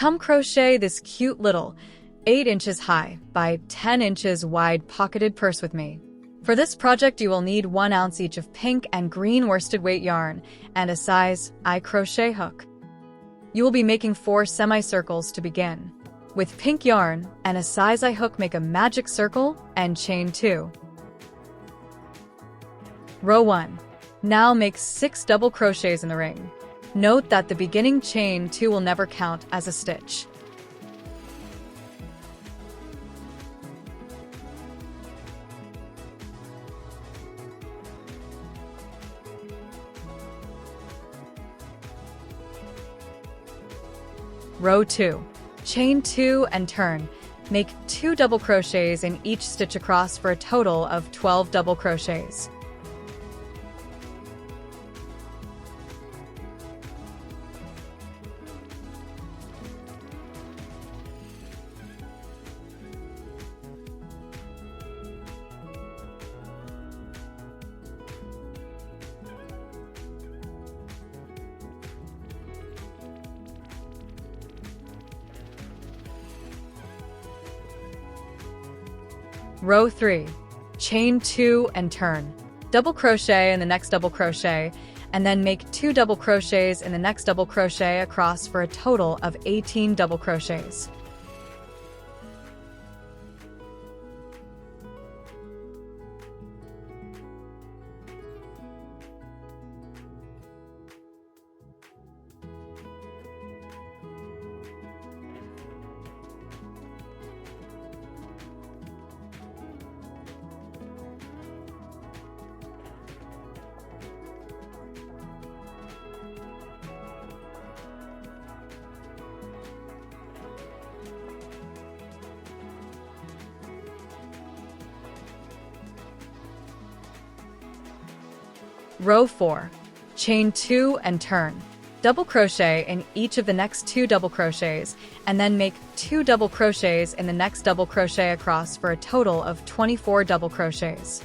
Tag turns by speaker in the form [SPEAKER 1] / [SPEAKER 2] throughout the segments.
[SPEAKER 1] Come crochet this cute little 8 inches high by 10 inches wide pocketed purse with me. For this project, you will need 1 ounce each of pink and green worsted weight yarn and a size I crochet hook. You will be making 4 semicircles to begin. With pink yarn and a size I hook, make a magic circle and chain 2. Row 1. Now make 6 double crochets in the ring. Note that the beginning chain 2 will never count as a stitch. Row 2. Chain 2 and turn. Make 2 double crochets in each stitch across for a total of 12 double crochets. Row 3. Chain 2 and turn. Double crochet in the next double crochet, and then make 2 double crochets in the next double crochet across for a total of 18 double crochets. Row 4. Chain 2 and turn. Double crochet in each of the next 2 double crochets, and then make 2 double crochets in the next double crochet across for a total of 24 double crochets.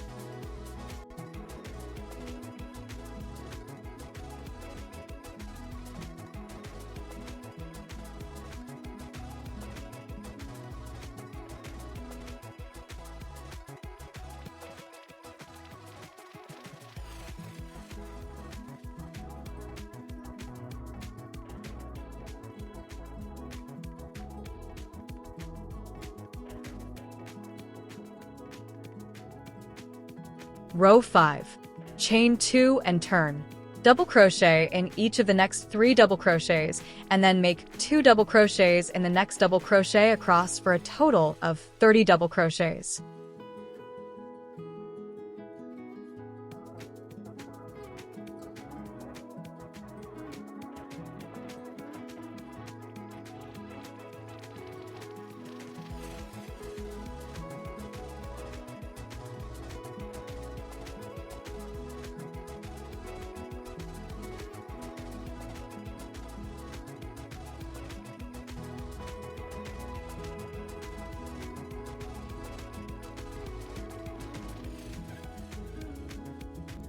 [SPEAKER 1] Row 5. Chain 2 and turn. Double crochet in each of the next 3 double crochets, and then make 2 double crochets in the next double crochet across for a total of 30 double crochets.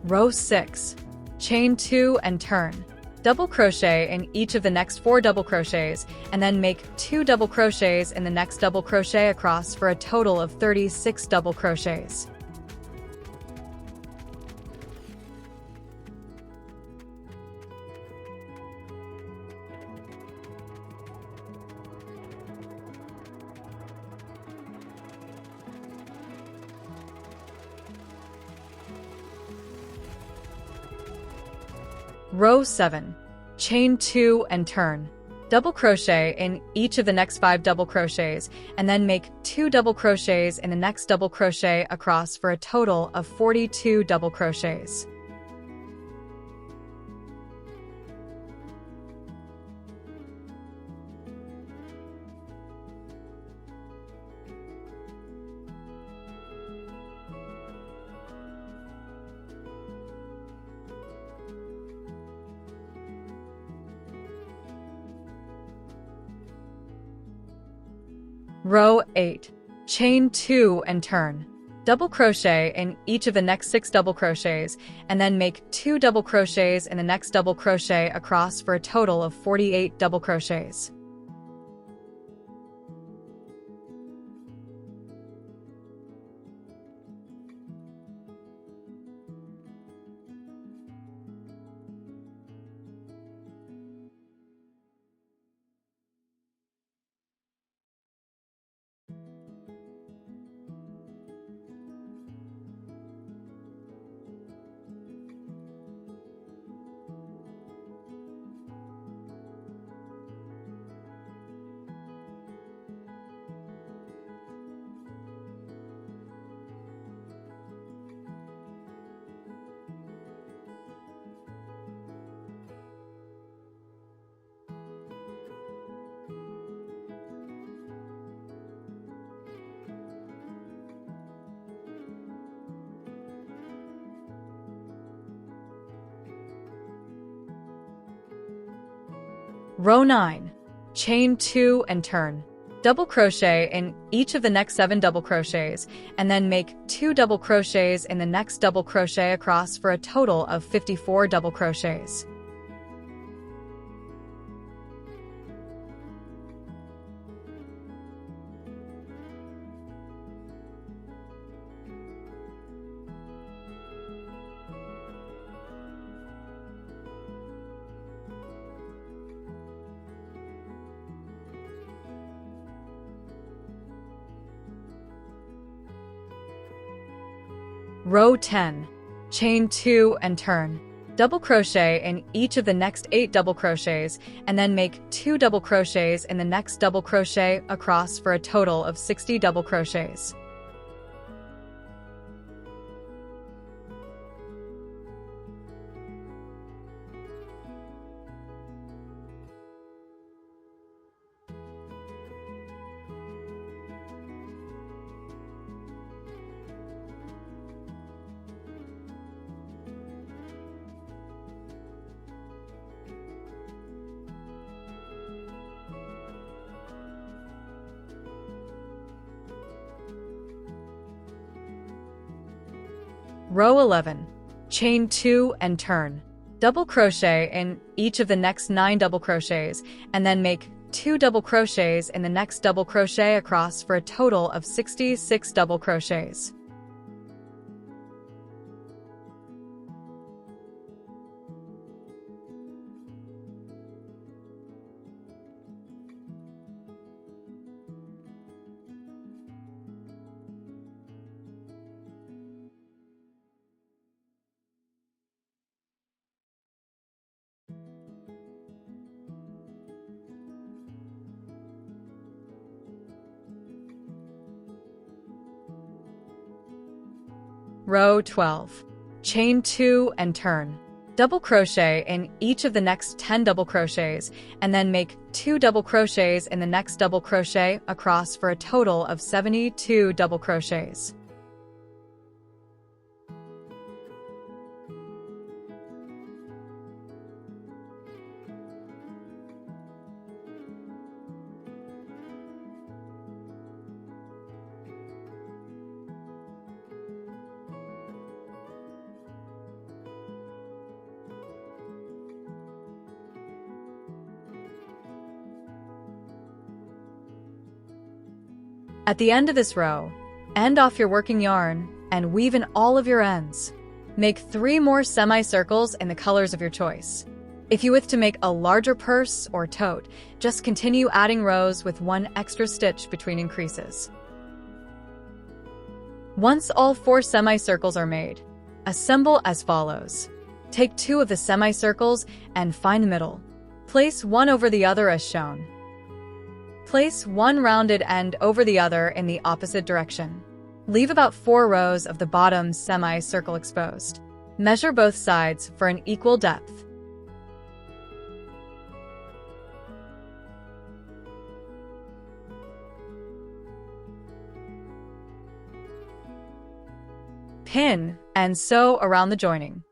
[SPEAKER 1] Row 6. Chain 2 and turn. Double crochet in each of the next 4 double crochets, and then make 2 double crochets in the next double crochet across for a total of 36 double crochets. Row 7. Chain 2 and turn. Double crochet in each of the next 5 double crochets, and then make 2 double crochets in the next double crochet across for a total of 42 double crochets. Row 8. Chain 2 and turn. Double crochet in each of the next 6 double crochets, and then make 2 double crochets in the next double crochet across for a total of 48 double crochets. Row 9. Chain 2 and turn. Double crochet in each of the next 7 double crochets, and then make 2 double crochets in the next double crochet across for a total of 54 double crochets. Row 10. Chain 2 and turn. Double crochet in each of the next 8 double crochets, and then make 2 double crochets in the next double crochet across for a total of 60 double crochets. Row 11. Chain 2 and turn. Double crochet in each of the next 9 double crochets, and then make 2 double crochets in the next double crochet across for a total of 66 double crochets. Row 12. Chain 2 and turn. Double crochet in each of the next 10 double crochets, and then make 2 double crochets in the next double crochet across for a total of 72 double crochets. At the end of this row, end off your working yarn and weave in all of your ends. Make 3 more semicircles in the colors of your choice. If you wish to make a larger purse or tote, just continue adding rows with 1 extra stitch between increases. Once all 4 semicircles are made, assemble as follows. Take 2 of the semicircles and find the middle. Place one over the other as shown. Place one rounded end over the other in the opposite direction. Leave about 4 rows of the bottom semicircle exposed. Measure both sides for an equal depth. Pin and sew around the joining.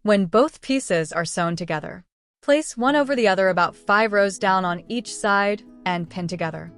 [SPEAKER 1] When both pieces are sewn together, place one over the other about 5 rows down on each side and pin together.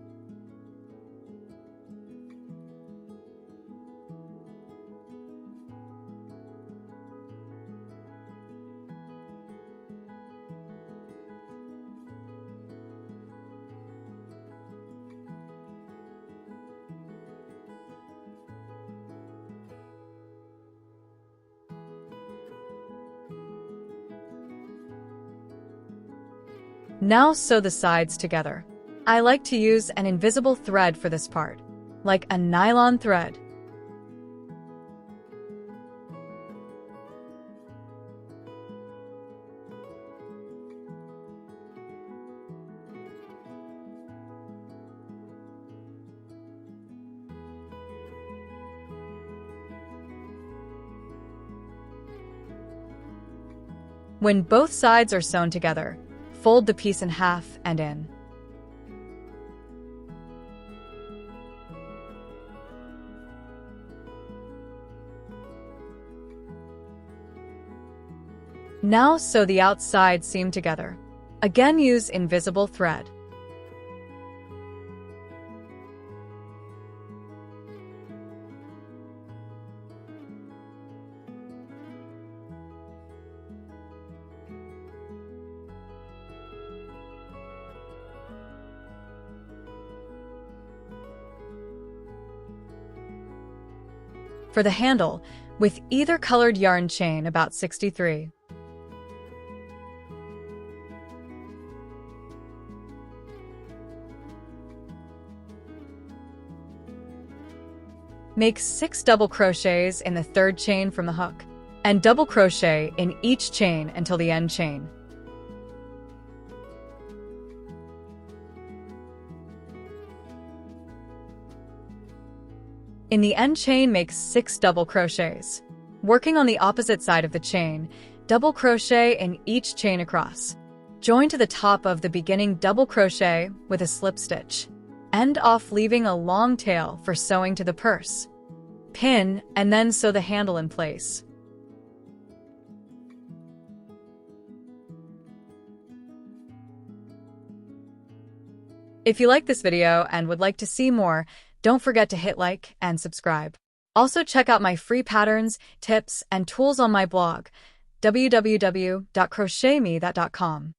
[SPEAKER 1] Now sew the sides together. I like to use an invisible thread for this part, like a nylon thread. When both sides are sewn together, fold the piece in half and in. Now sew the outside seam together. Again, use invisible thread. For the handle, with either colored yarn chain about 63. Make 6 double crochets in the third chain from the hook, and double crochet in each chain until the end chain. In the end chain, make 6 double crochets. Working on the opposite side of the chain, double crochet in each chain across. Join to the top of the beginning double crochet with a slip stitch. End off leaving a long tail for sewing to the purse. Pin and then sew the handle in place. If you like this video and would like to see more, don't forget to hit like and subscribe. Also check out my free patterns, tips, and tools on my blog, www.crochetmethat.com.